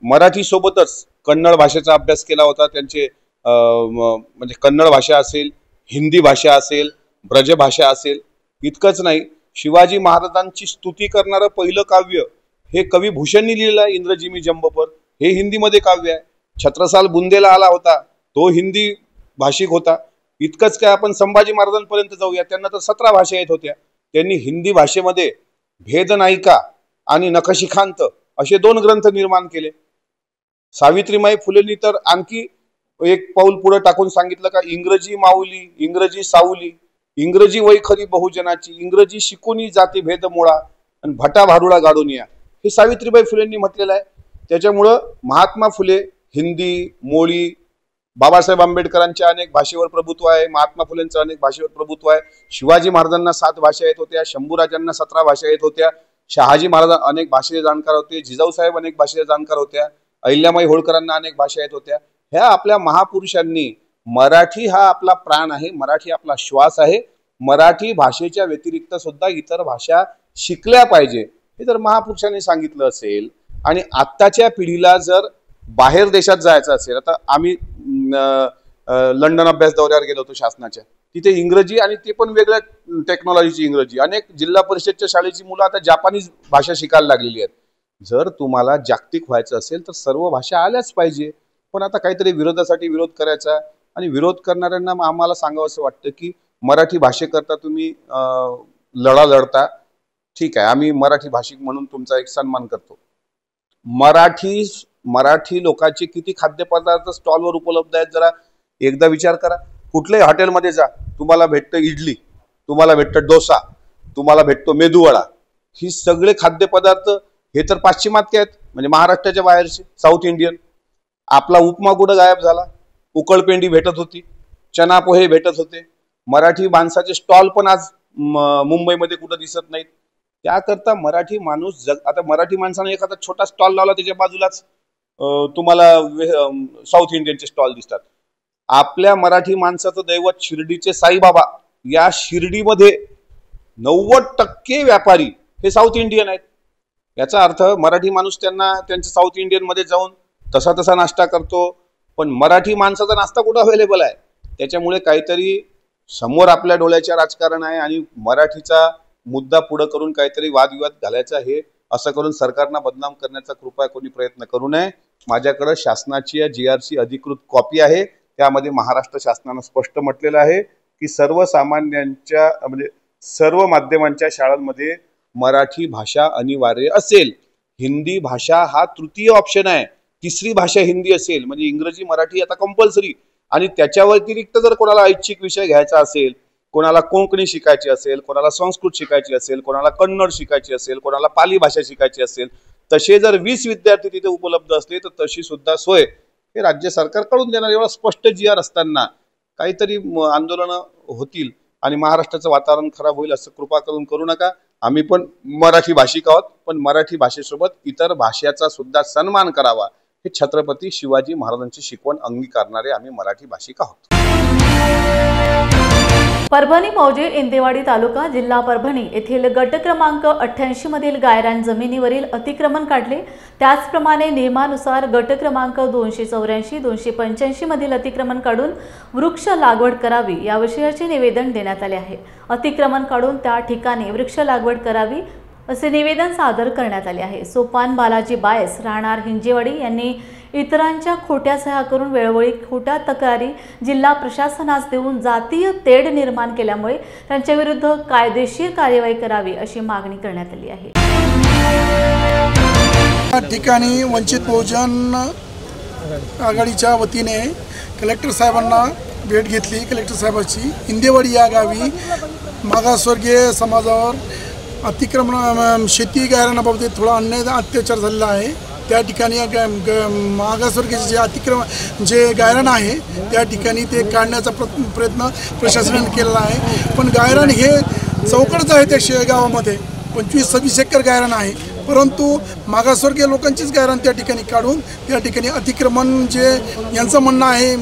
मराठी सोबतच कन्नड भाषेचा अभ्यास केला होता. त्यांचे म्हणजे कन्नड भाषा असेल, हिंदी भाषा असेल, ब्रजभाषा असेल. इतकंच नाही, शिवाजी महाराजांची स्तुती करणारं पहिलं काव्य हे कवी भूषणनी लिहिलं आहे, इंद्रजिमी जंबपर. हे हिंदीमध्ये काव्य आहे. छत्रसाल बुंदेला आला होता, तो हिंदी भाषिक होता. इतकंच काय, आपण संभाजी महाराजांपर्यंत जाऊया, त्यांना तर 17 भाषा येत होत्या. त्यांनी हिंदी भाषेमध्ये भेदनायिका आणि नखशिखांत असे 2 ग्रंथ निर्माण केले. सावित्रीबाई फुलेंनी तर आणखी एक पाऊल पुढे टाकून सांगितलं का इंग्रजी माऊली, इंग्रजी सावली, इंग्रजी वै खरी बहुजनाची, इंग्रजी शिकूनी जाती भेद मुळा आणि भटा भारुडा गाडून या. हे सावित्रीबाई फुलेंनी म्हटलेलं आहे. त्याच्यामुळं महात्मा फुले हिंदी, मोळी, बाबासाहेब आंबेडकरांच्या अनेक भाषेवर प्रभुत्व आहे, महात्मा फुलेंचं अनेक भाषेवर प्रभुत्व आहे. शिवाजी महाराजांना 7 भाषा येत होत्या, शंभूराजांना 17 भाषा येत होत्या, शहाजी महाराज अनेक भाषेचे जाणकार होते, जिजाऊ साहेब अनेक भाषेचे जाणकार होत्या, अहिल्यामाई होळकरांना अनेक भाषा येत होत्या. ह्या आपल्या महापुरुषांनी मराठी हा आपला प्राण आहे, मराठी आपला श्वास आहे, मराठी भाषेच्या व्यतिरिक्त सुद्धा इतर भाषा शिकल्या पाहिजे हे जर महापुरुषांनी सांगितलं असेल. आणि आत्ताच्या पिढीला जर बाहेर देशात जायचं असेल, आता आम्ही लंडन अभ्यास दौऱ्यावर गेलो होतो शासनाच्या, तिथे इंग्रजी आणि ते पण वेगळ्या टेक्नॉलॉजीची इंग्रजी. अनेक जिल्हा परिषदच्या शाळेची मुलं आता जापानीज भाषा शिकायला लागलेली आहेत. जर तुम्हाला जागतिक व्हायचं असेल तर सर्व भाषा आल्याच पाहिजे. पण आता काहीतरी विरोधासाठी विरोध करायचा आणि विरोध करणाऱ्यांना आम्हाला सांगावं असं वाटतं की मराठी भाषेकरता तुम्ही लढा लढता, ठीक आहे, आम्ही मराठी भाषिक म्हणून तुमचा एक सन्मान करतो. मराठी लोकांचे किती खाद्यपदार्थ स्टॉलवर उपलब्ध आहेत जरा एकदा विचार करा. कुठल्याही हॉटेलमध्ये जा, तुम्हाला भेटतं इडली, तुम्हाला भेटतं डोसा, तुम्हाला भेटतो मेदूवडा. ही सगळे खाद्यपदार्थ हे तर पाश्चिमात्य आहेत, म्हणजे महाराष्ट्राच्या बाहेरचे, साऊथ इंडियन. आपला उपमा कुठं गायब झाला? उकळपेंडी भेटत होती, चना पोहे भेटत होते. मराठी माणसाचे स्टॉल पण आज मुंबईमध्ये कुठं दिसत नाहीत. त्याकरता मराठी माणूस आता मराठी माणसाने एखादा छोटा स्टॉल लावला त्याच्या बाजूलाच तुम्हाला साऊथ इंडियनचे स्टॉल दिसतात. आपल्या मराठी माणसाचं दैवत शिर्डीचे साईबाबा, या शिर्डीमध्ये 90% व्यापारी हे साऊथ इंडियन आहेत. याचा अर्थ मराठी माणूस त्यांच्या साऊथ इंडियन मध्ये जाऊन तसा नाश्ता करतो, पण मराठी माणसाचा नाश्ता कुठं अवेलेबल आहे? त्याच्यामुळे काहीतरी समोर आपल्या डोळ्याच्या राजकारण आहे आणि मराठीचा मुद्दा पुढे करून काहीतरी वादविवाद घालायचा, हे असं करून सरकारला बदनाम करण्याचा कृपया कोणी प्रयत्न करू नये. माझ्याकडे शासनाची GRची अधिकृत कॉपी आहे. त्यामध्ये महाराष्ट्र शासनानं स्पष्ट म्हटलेलं आहे की सर्वसामान्यांच्या म्हणजे सर्व माध्यमांच्या शाळांमध्ये मराठी भाषा अनिवार्य असेल. हिंदी भाषा हा तृतीय ऑप्शन आहे. 3री भाषा हिंदी असेल, म्हणजे इंग्रजी मराठी आता कंपल्सरी. आणि त्याच्या व्यतिरिक्त जर कोणाला ऐच्छिक विषय घ्यायचा असेल, कोणाला कोंकणी शिकायची असेल, कोणाला संस्कृत शिकायची असेल, कोणाला कन्नड शिकायची असेल, कोणाला पाली भाषा शिकायची असेल, तसे जर 20 विद्यार्थी तिथे उपलब्ध असले तर तशी सुद्धा सोय हे राज्य सरकार करून देणार. एवढा स्पष्ट GR असताना काहीतरी आंदोलनं होतील आणि महाराष्ट्राचं वातावरण खराब होईल असं कृपा करून करू नका. आम्ही पण मराठी भाषिक आहोत, पण मराठी भाषेसोबत इतर भाषेचा सुद्धा सन्मान करावा हे छत्रपती शिवाजी महाराजांची शिकवण अंगीकारणारे आम्ही मराठी भाषिक आहोत. परभणी मौजे इंदेवाडी तालुका जिल्हा परभणी येथील गट क्रमांक 88 मधील गायरान जमिनीवरील अतिक्रमण काढले. त्याचप्रमाणे नियमानुसार गट क्रमांक 284 285 मधील अतिक्रमण काढून वृक्ष लागवड करावी या विषयाचे निवेदन देण्यात आले आहे. अतिक्रमण काढून त्या ठिकाणी वृक्ष लागवड करावी असे निवेदन सादर करण्यात आले आहे. सोपान बालाजी बायस राहणार हिंजेवाडी यांनी इतरांच्या खोट्या सह्या करून वेळोवेळी खोट्या तक्रारी जिल्हा प्रशासनास देऊन जातीय तेढ निर्माण केल्यामुळे त्यांच्या विरुद्ध कायदेशीर कार्यवाही करावी अशी मागणी करण्यात आली आहे. या ठिकाणी वंचित बहुजन आघाडीच्या वतीने कलेक्टर साहेबांना भेट घेतली. कलेक्टर साहेबांची इंदेवाडी या गावी मागासवर्गीय समाजावर अतिक्रमण शेती गायरानाबाबतीत थोडा अन्याय अत्याचार झालेला आहे. त्या ठिकाणी मागासवर्गीय जे अतिक्रमण जे गायरान आहे त्या ठिकाणी ते काढण्याचा प्रयत्न प्रशासनाने केलेला आहे. पण गायरान हे चौकडच आहे त्या गावामध्ये 25-26 एकर गायरान आहे, परंतु मागासवर्गीय लोकांचीच गायरान त्या ठिकाणी काढून त्या ठिकाणी अतिक्रमण जे यांचं म्हणणं आहे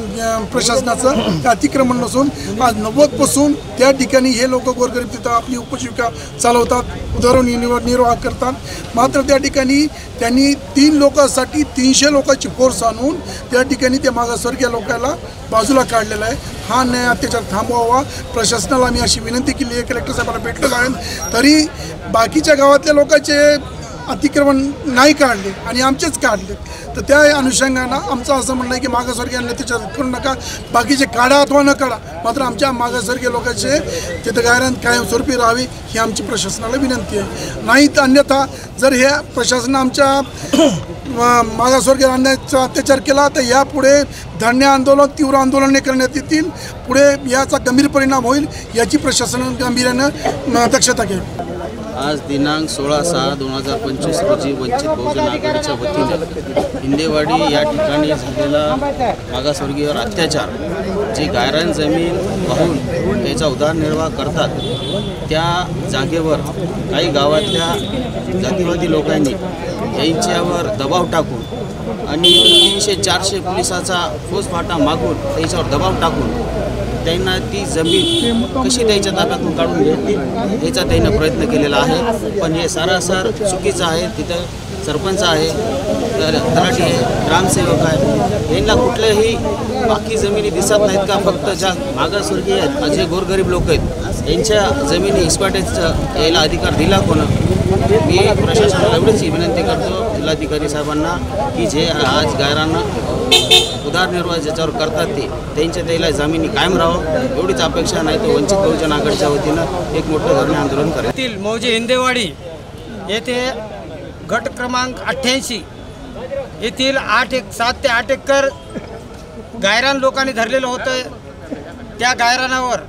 प्रशासनाचं ते अतिक्रमण नसून आज 90पासून त्या ठिकाणी हे लोक गोरगरीब तिथं आपली उपजीविका चालवतात, उदरनिर्वाह करतात. मात्र त्या ठिकाणी त्यांनी 3 लोकांसाठी 300 लोकांची फोर्स आणून त्या ठिकाणी त्या मागासवर्गीय लोकांना बाजूला काढलेला आहे. हा अन्याय अत्याचार थांबवावा प्रशासनाला आम्ही अशी विनंती केली आहे. कलेक्टर साहेबांना भेटलेलो आहे, तरी बाकीच्या गावातल्या लोकांचे अतिक्रमण नाही काढले आणि आमचेच काढले. तर त्या अनुषंगानं आमचं असं म्हणणं आहे की मागासवर्गीयांना त्याच्यात करू नका, बाकीचे काढा अथवा न काढा, मात्र आमच्या मागासवर्गीय लोकांचे तिथं गायरान कायमस्वरूपी राहावी ही आमची प्रशासनाला विनंती आहे. नाही तर अन्यथा जर हे प्रशासन आमच्या मागासवर्गीय अन्यायाचा अत्याचार केला तर यापुढे धरणे आंदोलन तीव्र आंदोलने करण्यात येतील. पुढे याचा गंभीर परिणाम होईल याची प्रशासनाने गांभीर्यानं दक्षता घ्यावी. आज दिनांक 16/6/2025 रोजी वंचित बहुजन आघाडीच्या वतीने इंदेवाडी या ठिकाणी झालेला मागासवर्गीयांवर अत्याचार, जी गायरान जमीन वाहून त्याचा उदरनिर्वाह करतात त्या जागेवर काही गावातल्या जातीवादी लोकांनी यांच्यावर दबाव टाकून आणि 300-400 पोलिसाचा फौजफाटा मागून त्याच्यावर दबाव टाकून त्यांना ती जमीन कशी त्याच्या ताब्यातून काढून घेतली याचा त्यांनी प्रयत्न केलेला आहे. पण हे सरासर चुकीचं आहे. तिथं सरपंच आहे, तलाठी आहे, ग्रामसेवक आहे, यांना कुठल्याही बाकी जमिनी दिसत नाहीत का? फक्त ज्या मागासवर्गीय आहेत, जे गोरगरीब लोक आहेत यांच्या जमिनी इस्पाटेचा यायला अधिकार दिला कोण? मी प्रशासनाला एवढीच विनंती करतो जिल्हाधिकारी साहेबांना की जे आज गायरानं उदरनिर्वाह ज्याच्यावर करतात ते त्यांच्या त्याला जमिनी कायम राहावं एवढीच अपेक्षा. नाही तर वंचित बहुजन आघाडीच्या वतीनं एक मोठं धरणे आंदोलन करेल. मौजे इंदेवाडी येथे गट क्रमांक 88 येथील 7 ते 8 एकर गायरान लोकांनी धरलेलं होतं. त्या गायरानावर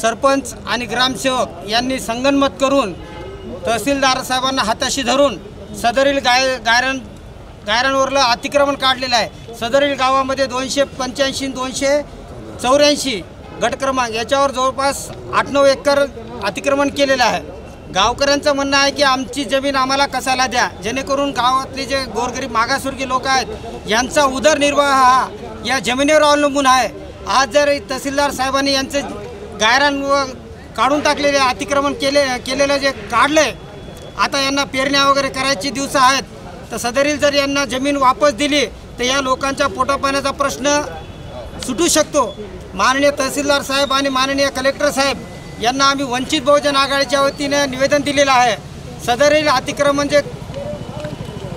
सरपंच आणि ग्रामसेवक यांनी संगनमत करून तहसीलदार साहेबांना हाताशी धरून सदरील गायरांवरलं अतिक्रमण काढलेलं आहे. सदरील गावामध्ये 285-284 गट क्रमांक याच्यावर जवळपास 8-9 एकर अतिक्रमण केलेलं आहे. गावकऱ्यांचं म्हणणं आहे की आमची जमीन आम्हाला कसायला द्या, जेणेकरून गावातले जे गोरगरीब मागासवर्गीय लोक आहेत यांचा उदरनिर्वाह हा या जमिनीवर अवलंबून आहे. आज जर तहसीलदार साहेबांनी यांचे गायरान काढून टाकलेले अतिक्रमण केलेलं जे काढले, आता यांना पेरण्या वगैरे करायची दिवस आहेत, तर सदरील जर यांना जमीन वापस दिली तर या लोकांच्या पोटापाण्याचा प्रश्न सुटू शकतो. माननीय तहसीलदार साहेब आणि माननीय कलेक्टर साहेब यांना आम्ही वंचित बहुजन आघाडीच्या वतीने निवेदन दिलेलं आहे. सदरील अतिक्रमण जे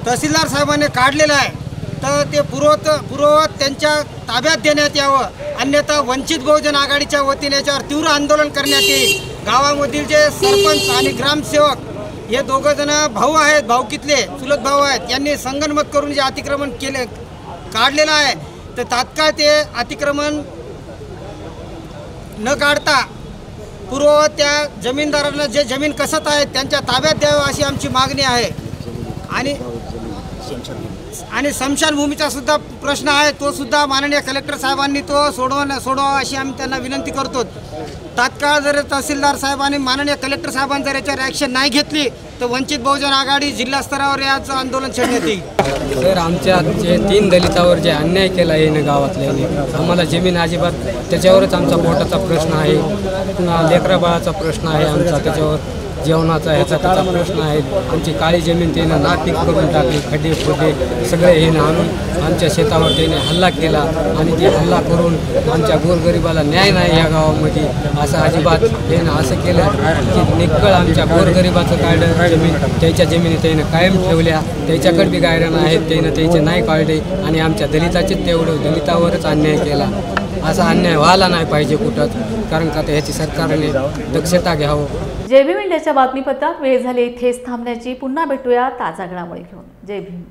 तहसीलदार साहेबांनी काढलेलं आहे तर ते पूर्ववत त्यांच्या ताब्यात देण्यात यावं, अन्यथा वंचित बहुजन आघाडीच्या वतीने याच्यावर तीव्र आंदोलन करण्यात येईल. गावामधील जे सरपंच आणि ग्रामसेवक हे दोघंजण भाऊ आहेत, भाऊकीतले चुलत भाऊ आहेत, यांनी संगनमत करून जे अतिक्रमण काढलेलं आहे तर तात्काळ ते अतिक्रमण न काढता पूर्ववत त्या जमीनदारांना जे जमीन कसत आहेत त्यांच्या ताब्यात द्यावं अशी आमची मागणी आहे. आणि आणि स्मशानभूमीचा सुद्धा प्रश्न आहे, तो सुद्धा माननीय कलेक्टर साहेबांनी तो सोडवा अशी आम्ही त्यांना विनंती करतो। तात्काळ जर तहसीलदार साहेबांनी माननीय कलेक्टर साहेबांनी जर याच्यावर ॲक्शन नाही घेतली तर वंचित बहुजन आघाडी जिल्हा स्तरावर याचं आंदोलन छेडण्यात येईल। सर, आमच्या जे 3 दलितावर जे अन्याय केला आहे गावातल्याने, आम्हाला जमीन अजिबात, त्याच्यावरच आमचा पोटाचा प्रश्न आहे, पुन्हा लेकराबाळाचा प्रश्न आहे आमचा, त्याच्यावर जेवणाचा ह्याचा त्याचा प्रश्न आहे। आमची काळी जमीन त्यानं नापीक करून टाकली, खड्डे खोडे सगळे हे आमच्या शेतावर त्याने हल्ला केला आणि ते हल्ला करून आमच्या गोरगरिबाला न्याय नाही ह्या गावामध्ये, असं अजिबात त्यानं असं केलं की निक्कळ आमच्या गोरगरिबाचं काढलं जमीन, त्याच्या जमिनी त्यानं कायम ठेवल्या, त्याच्याकडे बी गायरानं आहेत त्यानं त्याचे नाही काढले आणि आमच्या दलिताचे तेवढं दलितावरच अन्याय केला। असा अन्याय व्हायला नाही पाहिजे कुठंच, कारण का ह्याची सरकारने दक्षता घ्यावं। JBM इंडियाच्या बातमीपत्रात वेळ झाली इथेच थांबण्याची। पुन्हा भेटूया ताजा घडामोडी घेऊन। जय भीम।